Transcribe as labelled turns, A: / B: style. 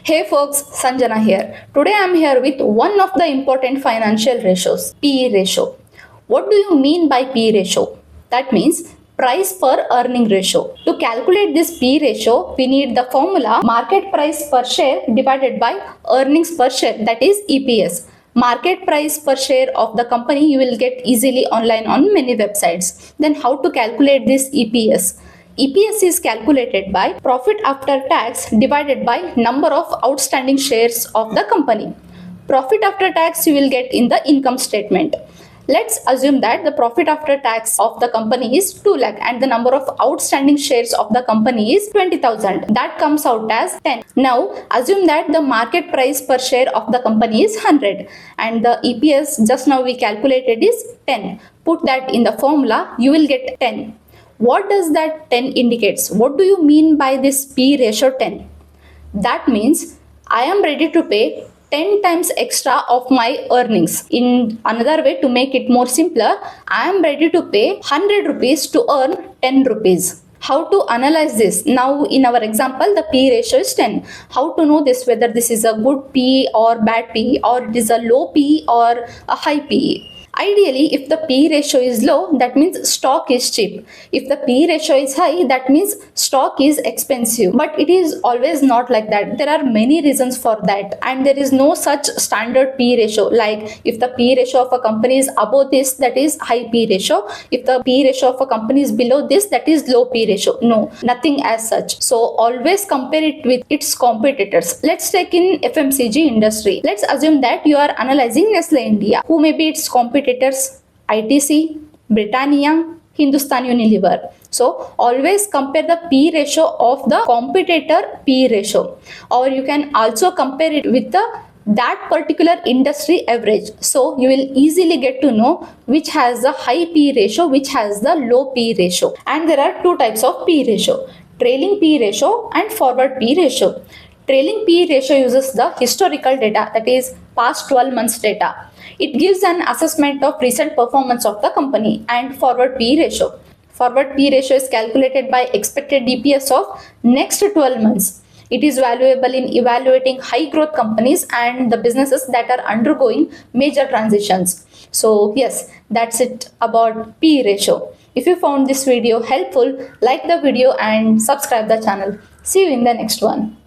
A: Hey folks, Sanjana here. Today I am here with one of the important financial ratios, PE ratio. What do you mean by PE ratio? That means price per earning ratio. To calculate this PE ratio, we need the formula market price per share divided by earnings per share, that is EPS. Market price per share of the company you will get easily online on many websites. Then how to calculate this EPS? EPS is calculated by profit after tax divided by number of outstanding shares of the company. Profit after tax you will get in the income statement. Let's assume that the profit after tax of the company is 2 lakh and the number of outstanding shares of the company is 20,000. That comes out as 10. Now assume that the market price per share of the company is 100 and the EPS just now we calculated is 10. Put that in the formula, you will get 10. What does that 10 indicates? What do you mean by this P ratio 10? That means I am ready to pay 10 times extra of my earnings. In another way, to make it more simpler, I am ready to pay 100 rupees to earn 10 rupees. How to analyze this? Now in our example, the P ratio is 10. How to know this, whether this is a good P or bad P, or it is a low P or a high P? Ideally, if the P ratio is low, that means stock is cheap. If the P ratio is high, that means stock is expensive. But it is always not like that. There are many reasons for that, and there is no such standard P ratio. Like if the P ratio of a company is above this, that is high P ratio. If the P ratio of a company is below this, that is low P ratio. No, nothing as such. So always compare it with its competitors. Let's take in FMCG industry. Let's assume that you are analyzing Nestle India. Who may be its competitors? ITC, Britannia, Hindustan Unilever. So always compare the P ratio of the competitor P ratio, or you can also compare it with that particular industry average. So you will easily get to know which has the high P ratio, which has the low P ratio. And there are two types of P ratio: trailing P ratio and forward P ratio. Trailing P ratio uses the historical data, that is past 12 months data. It gives an assessment of recent performance of the company. And forward P ratio. Forward P ratio is calculated by expected DPS of next 12 months. It is valuable in evaluating high growth companies and the businesses that are undergoing major transitions. So yes, that's it about P ratio. If you found this video helpful, like the video and subscribe the channel. See you in the next one.